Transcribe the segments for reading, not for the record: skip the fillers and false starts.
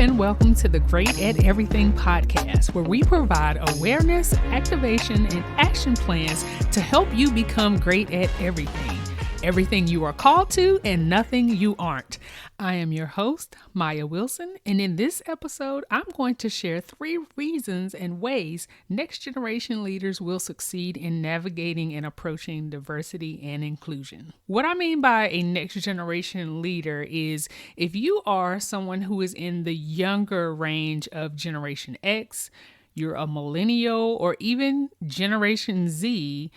and welcome to the Great at Everything podcast, where we provide awareness, activation, and action plans to help you become great at everything. Everything you are called to and nothing you aren't. I am your host, Maya Wilson, and in this episode, I'm going to share 3 reasons and ways next generation leaders will succeed in navigating and approaching diversity and inclusion. What I mean by a next generation leader is if you are someone who is in the younger range of Generation X, you're a millennial, or even Generation Z,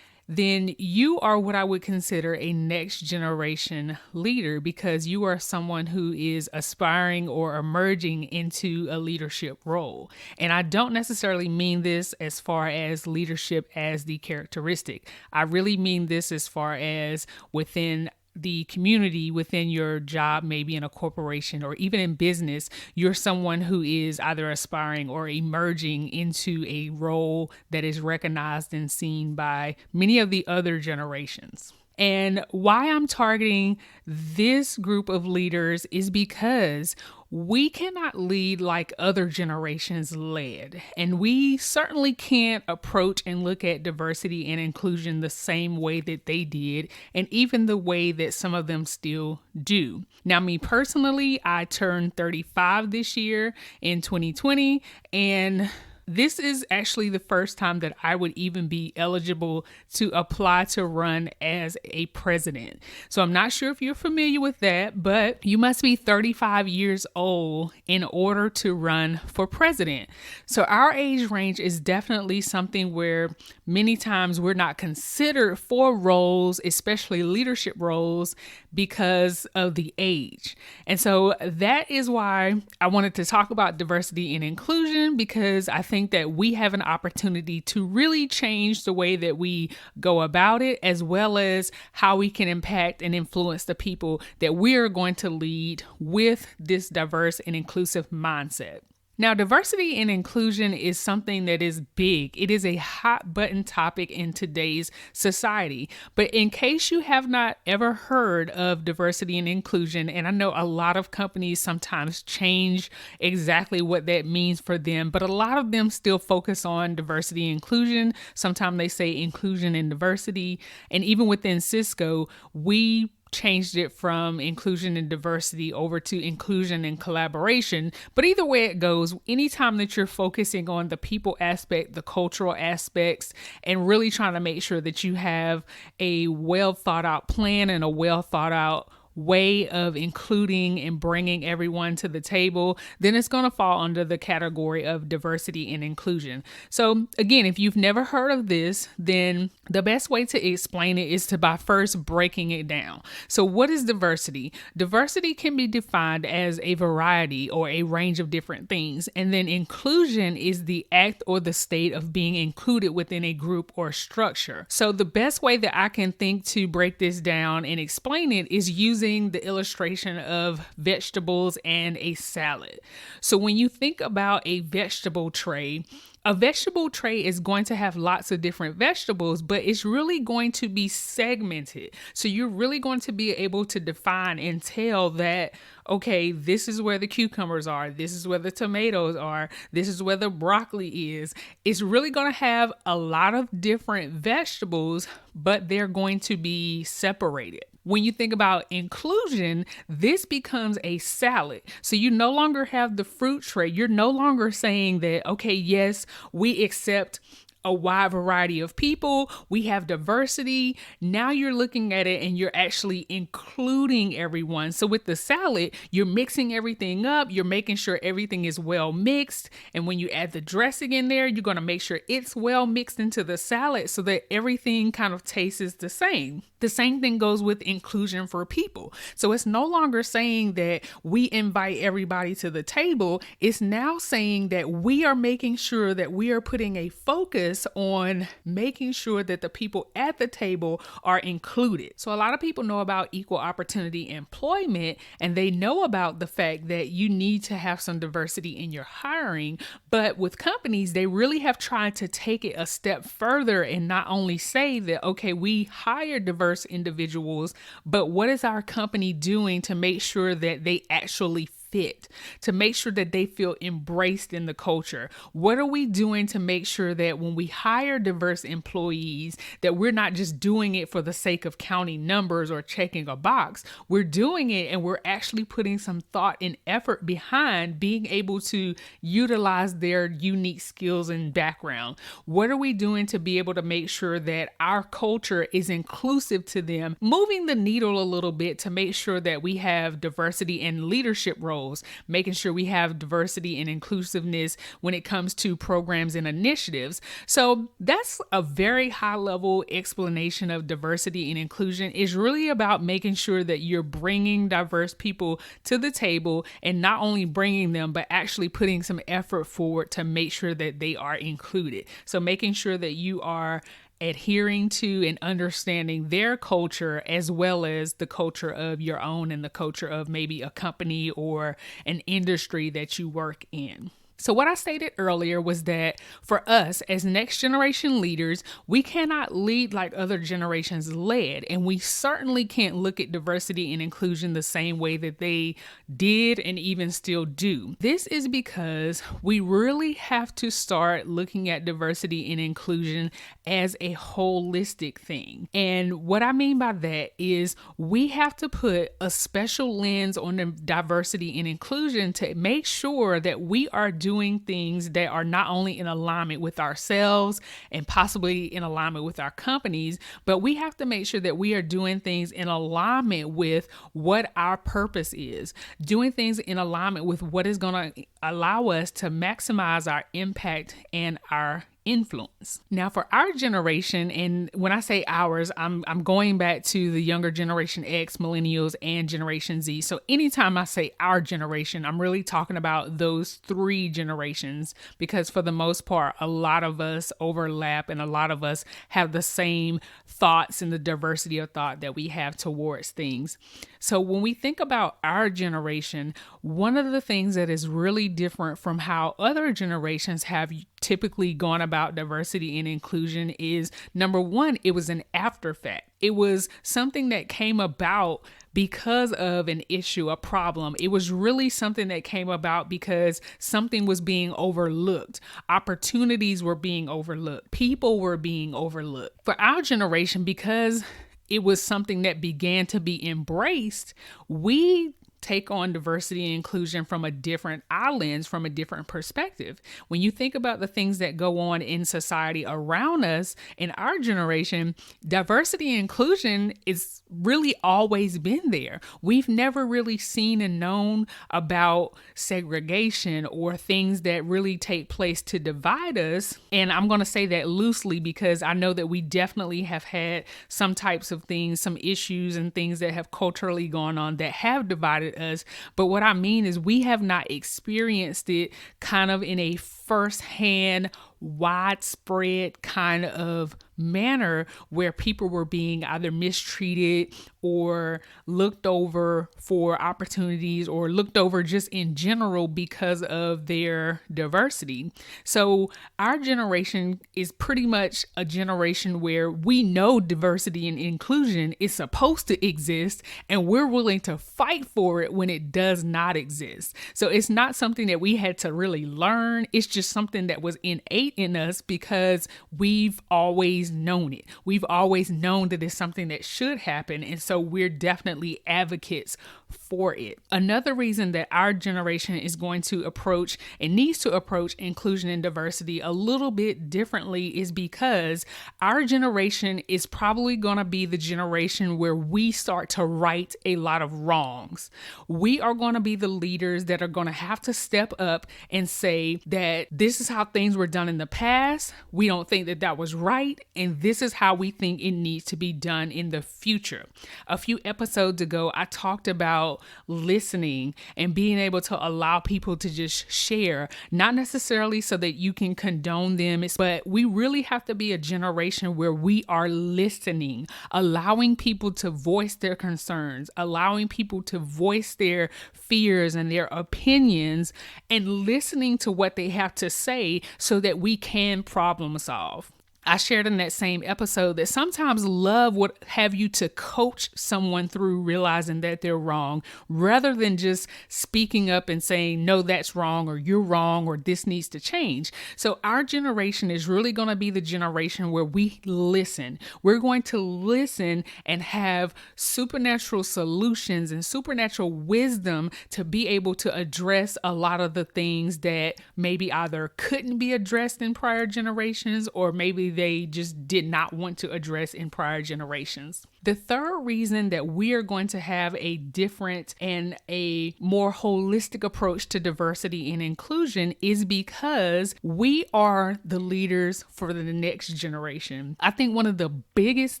then you are what I would consider a next generation leader because you are someone who is aspiring or emerging into a leadership role. And I don't necessarily mean this as far as leadership as the characteristic. I really mean this as far as within the community, within your job, maybe in a corporation or even in business, you're someone who is either aspiring or emerging into a role that is recognized and seen by many of the other generations. And why I'm targeting this group of leaders is because we cannot lead like other generations led. And we certainly can't approach and look at diversity and inclusion the same way that they did, and even the way that some of them still do. Now, me personally, I turned 35 this year in 2020, and this is actually the first time that I would even be eligible to apply to run as a president. So I'm not sure if you're familiar with that, but you must be 35 years old in order to run for president. So our age range is definitely something where many times we're not considered for roles, especially leadership roles, because of the age. And so that is why I wanted to talk about diversity and inclusion, because I think that we have an opportunity to really change the way that we go about it, as well as how we can impact and influence the people that we are going to lead with this diverse and inclusive mindset. Now, diversity and inclusion is something that is big. It is a hot button topic in today's society. But in case you have not ever heard of diversity and inclusion, and I know a lot of companies sometimes change exactly what that means for them, but a lot of them still focus on diversity and inclusion. Sometimes they say inclusion and diversity. And even within Cisco, we changed it from inclusion and diversity over to inclusion and collaboration. But either way it goes, anytime that you're focusing on the people aspect, the cultural aspects, and really trying to make sure that you have a well thought out plan and a well thought out way of including and bringing everyone to the table, then it's going to fall under the category of diversity and inclusion. So again, if you've never heard of this, then the best way to explain it is by first breaking it down. So what is diversity? Diversity can be defined as a variety or a range of different things. And then inclusion is the act or the state of being included within a group or structure. So the best way that I can think to break this down and explain it is using the illustration of vegetables and a salad. So when you think about a vegetable tray is going to have lots of different vegetables, but it's really going to be segmented. So you're really going to be able to define and tell that, okay, this is where the cucumbers are. This is where the tomatoes are. This is where the broccoli is. It's really going to have a lot of different vegetables, but they're going to be separated. When you think about inclusion, this becomes a salad. So you no longer have the fruit tray. You're no longer saying that, okay, yes, we accept a wide variety of people. We have diversity. Now you're looking at it and you're actually including everyone. So with the salad, you're mixing everything up. You're making sure everything is well mixed. And when you add the dressing in there, you're going to make sure it's well mixed into the salad so that everything kind of tastes the same. The same thing goes with inclusion for people. So it's no longer saying that we invite everybody to the table. It's now saying that we are making sure that we are putting a focus on making sure that the people at the table are included. So a lot of people know about equal opportunity employment, and they know about the fact that you need to have some diversity in your hiring. But with companies, they really have tried to take it a step further and not only say that, okay, we hire diverse individuals, but what is our company doing to make sure that they actually fit, to make sure that they feel embraced in the culture? What are we doing to make sure that when we hire diverse employees, that we're not just doing it for the sake of counting numbers or checking a box? We're doing it and we're actually putting some thought and effort behind being able to utilize their unique skills and background. What are we doing to be able to make sure that our culture is inclusive to them, moving the needle a little bit to make sure that we have diversity in leadership roles, making sure we have diversity and inclusiveness when it comes to programs and initiatives? So that's a very high level explanation of diversity and inclusion. Is really about making sure that you're bringing diverse people to the table, and not only bringing them, but actually putting some effort forward to make sure that they are included. So making sure that you are adhering to and understanding their culture as well as the culture of your own and the culture of maybe a company or an industry that you work in. So what I stated earlier was that for us as next generation leaders, we cannot lead like other generations led, and we certainly can't look at diversity and inclusion the same way that they did and even still do. This is because we really have to start looking at diversity and inclusion as a holistic thing. And what I mean by that is we have to put a special lens on the diversity and inclusion to make sure that we are doing things that are not only in alignment with ourselves and possibly in alignment with our companies, but we have to make sure that we are doing things in alignment with what our purpose is, doing things in alignment with what is going to allow us to maximize our impact and our influence. Now, for our generation, and when I say ours, I'm going back to the younger generation X, Millennials, and Generation Z. So anytime I say our generation, I'm really talking about those three generations, because for the most part, a lot of us overlap and a lot of us have the same thoughts and the diversity of thought that we have towards things. So when we think about our generation, one of the things that is really different from how other generations have typically gone about diversity and inclusion is, number one, it was an after fact. It was something that came about because of an issue, a problem. It was really something that came about because something was being overlooked. Opportunities were being overlooked. People were being overlooked. For our generation, because it was something that began to be embraced, we take on diversity and inclusion from a different lens, from a different perspective. When you think about the things that go on in society around us, in our generation, diversity and inclusion is really always been there. We've never really seen and known about segregation or things that really take place to divide us. And I'm going to say that loosely because I know that we definitely have had some types of things, some issues and things that have culturally gone on that have divided us. But what I mean is we have not experienced it kind of in a firsthand, widespread kind of manner where people were being either mistreated or looked over for opportunities or looked over just in general because of their diversity. So our generation is pretty much a generation where we know diversity and inclusion is supposed to exist, and we're willing to fight for it when it does not exist. So it's not something that we had to really learn. It's just something that was innate in us because we've always known it. We've always known that it's something that should happen. And so we're definitely advocates for it. Another reason that our generation is going to approach and needs to approach inclusion and diversity a little bit differently is because our generation is probably going to be the generation where we start to right a lot of wrongs. We are going to be the leaders that are going to have to step up and say that this is how things were done in the past. We don't think that that was right. And this is how we think it needs to be done in the future. A few episodes ago, I talked about listening and being able to allow people to just share, not necessarily so that you can condone them, but we really have to be a generation where we are listening, allowing people to voice their concerns, allowing people to voice their fears and their opinions, and listening to what they have to say so that we can problem solve. I shared in that same episode that sometimes love would have you to coach someone through realizing that they're wrong rather than just speaking up and saying, no, that's wrong, or you're wrong, or this needs to change. So our generation is really going to be the generation where we listen. We're going to listen and have supernatural solutions and supernatural wisdom to be able to address a lot of the things that maybe either couldn't be addressed in prior generations or maybe they just did not want to address in prior generations. The third reason that we are going to have a different and a more holistic approach to diversity and inclusion is because we are the leaders for the next generation. I think one of the biggest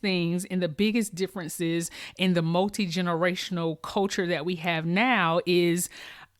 things and the biggest differences in the multi-generational culture that we have now is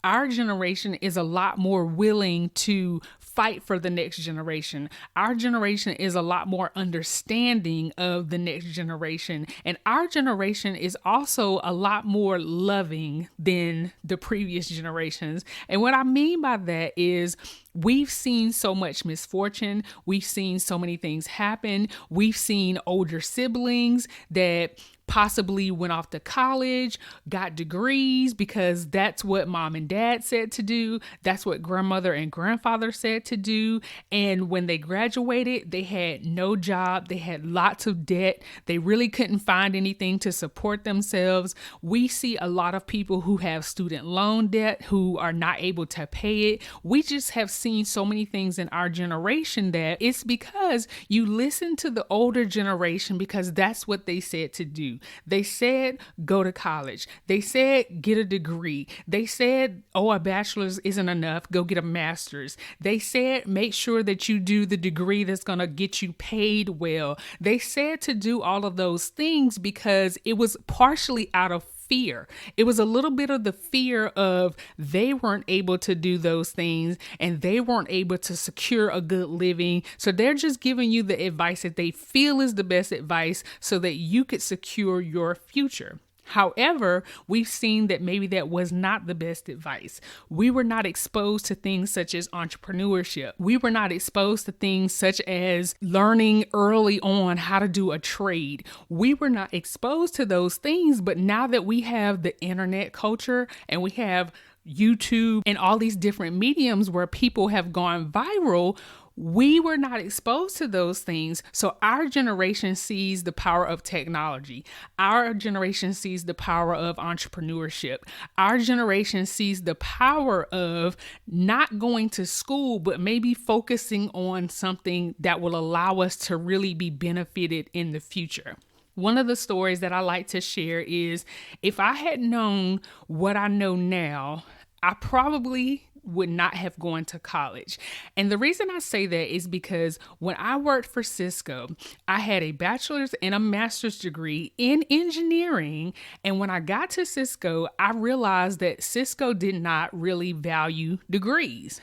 our generation is a lot more willing to fight for the next generation. Our generation is a lot more understanding of the next generation. And our generation is also a lot more loving than the previous generations. And what I mean by that is we've seen so much misfortune. We've seen so many things happen. We've seen older siblings that possibly went off to college, got degrees because that's what mom and dad said to do. That's what grandmother and grandfather said to do. And when they graduated, they had no job. They had lots of debt. They really couldn't find anything to support themselves. We see a lot of people who have student loan debt who are not able to pay it. We just have seen so many things in our generation that it's because you listen to the older generation because that's what they said to do. They said, go to college. They said, get a degree. They said, oh, a bachelor's isn't enough. Go get a master's. They said, make sure that you do the degree that's going to get you paid well. They said to do all of those things because it was partially out of fear. It was a little bit of the fear of they weren't able to do those things and they weren't able to secure a good living. So they're just giving you the advice that they feel is the best advice so that you could secure your future. However, we've seen that maybe that was not the best advice. We were not exposed to things such as entrepreneurship. We were not exposed to things such as learning early on how to do a trade. We were not exposed to those things, but now that we have the internet culture and we have YouTube and all these different mediums where people have gone viral, we were not exposed to those things. So our generation sees the power of technology. Our generation sees the power of entrepreneurship. Our generation sees the power of not going to school, but maybe focusing on something that will allow us to really be benefited in the future. One of the stories that I like to share is if I had known what I know now, I probably would not have gone to college. And the reason I say that is because when I worked for Cisco, I had a bachelor's and a master's degree in engineering. And when I got to Cisco, I realized that Cisco did not really value degrees.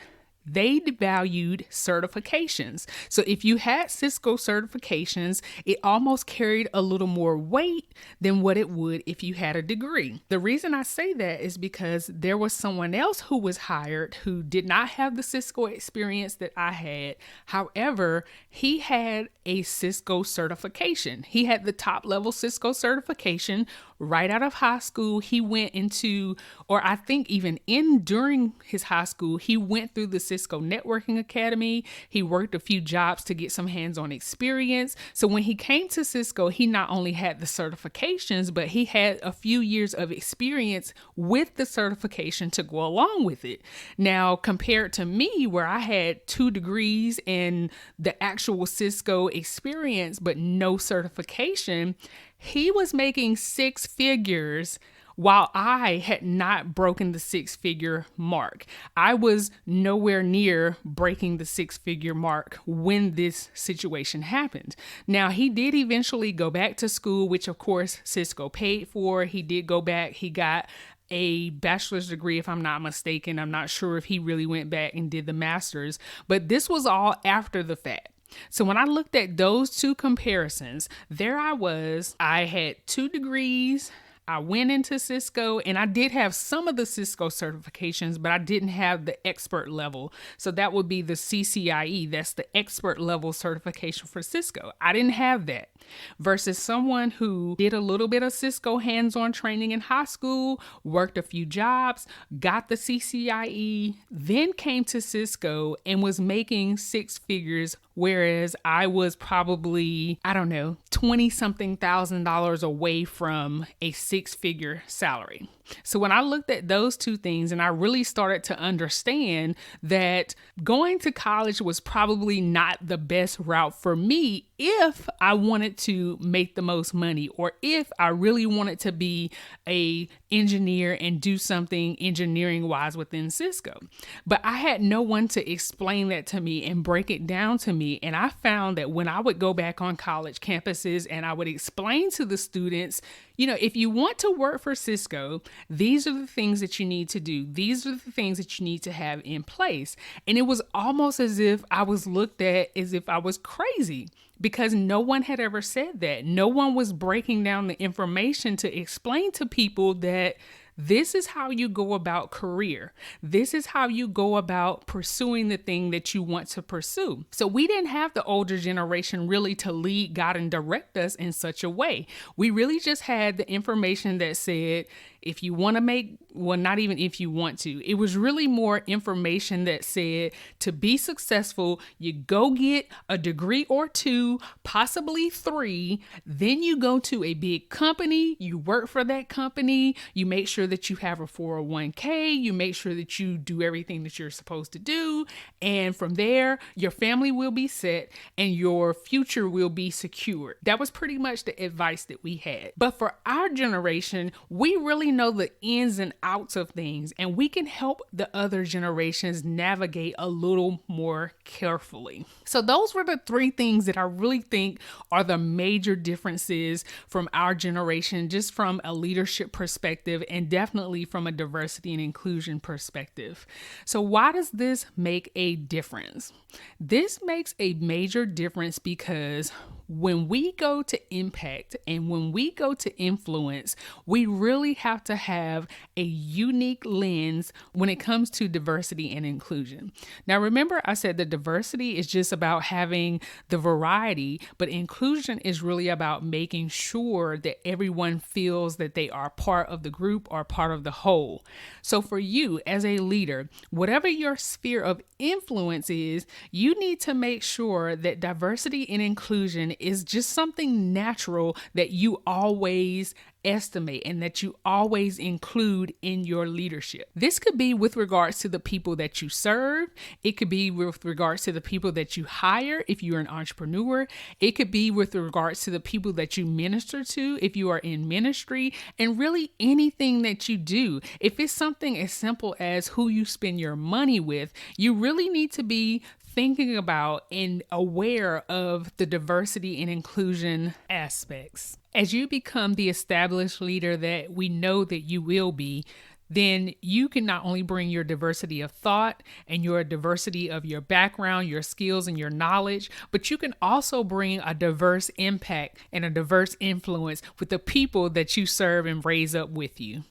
They valued certifications. So if you had Cisco certifications, it almost carried a little more weight than what it would if you had a degree. The reason I say that is because there was someone else who was hired who did not have the Cisco experience that I had. However, he had a Cisco certification. He had the top level Cisco certification right out of high school. He went into, or I think even during his high school, he went through the Cisco Networking Academy. He worked a few jobs to get some hands-on experience. So when he came to Cisco, he not only had the certifications, but he had a few years of experience with the certification to go along with it. Now, compared to me, where I had 2 degrees and the actual Cisco experience, but no certification, he was making 6 figures while I had not broken the 6-figure mark. I was nowhere near breaking the 6-figure mark when this situation happened. Now, he did eventually go back to school, which of course Cisco paid for. He did go back. He got a bachelor's degree, if I'm not mistaken. I'm not sure if he really went back and did the master's, but this was all after the fact. So when I looked at those 2 comparisons, there I was, I had 2 degrees, I went into Cisco, and I did have some of the Cisco certifications, but I didn't have the expert level. So that would be the CCIE. That's the expert level certification for Cisco. I didn't have that. Versus someone who did a little bit of Cisco hands-on training in high school, worked a few jobs, got the CCIE, then came to Cisco and was making six figures, whereas I was probably, 20-something $1,000 away from a six-figure salary. So when I looked at those two things and I really started to understand that going to college was probably not the best route for me if I wanted to make the most money, or if I really wanted to be a engineer and do something engineering wise within Cisco. But I had no one to explain that to me and break it down to me. And I found that when I would go back on college campuses and I would explain to the students, if you want to work for Cisco, these are the things that you need to do. These are the things that you need to have in place. And it was almost as if I was looked at as if I was crazy, because no one had ever said that. No one was breaking down the information to explain to people that this is how you go about career. This is how you go about pursuing the thing that you want to pursue. So we didn't have the older generation really to lead, guide, and direct us in such a way. We really just had the information that said, if you want to not even if you want to, it was really more information that said to be successful, you go get a degree or two, possibly three, then you go to a big company, you work for that company, you make sure that you have a 401k, you make sure that you do everything that you're supposed to do. And from there, your family will be set and your future will be secured. That was pretty much the advice that we had. But for our generation, we really know the ins and outs of things, and we can help the other generations navigate a little more carefully. So those were the three things that I really think are the major differences from our generation, just from a leadership perspective and definitely from a diversity and inclusion perspective. So why does this make a difference? This makes a major difference because when we go to impact and when we go to influence, we really have to have a unique lens when it comes to diversity and inclusion. Now, remember, I said that diversity is just about having the variety, but inclusion is really about making sure that everyone feels that they are part of the group or part of the whole. So for you as a leader, whatever your sphere of influence is, you need to make sure that diversity and inclusion is just something natural that you always estimate and that you always include in your leadership. This could be with regards to the people that you serve. It could be with regards to the people that you hire if you're an entrepreneur. It could be with regards to the people that you minister to if you are in ministry, and really anything that you do. If it's something as simple as who you spend your money with, you really need to be thinking about and aware of the diversity and inclusion aspects. As you become the established leader that we know that you will be, then you can not only bring your diversity of thought and your diversity of your background, your skills, and your knowledge, but you can also bring a diverse impact and a diverse influence with the people that you serve and raise up with you.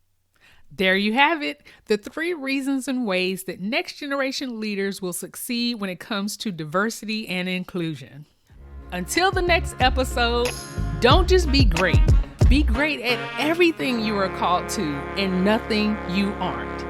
There you have it, the 3 reasons and ways that next generation leaders will succeed when it comes to diversity and inclusion. Until the next episode, don't just be great. Be great at everything you are called to and nothing you aren't.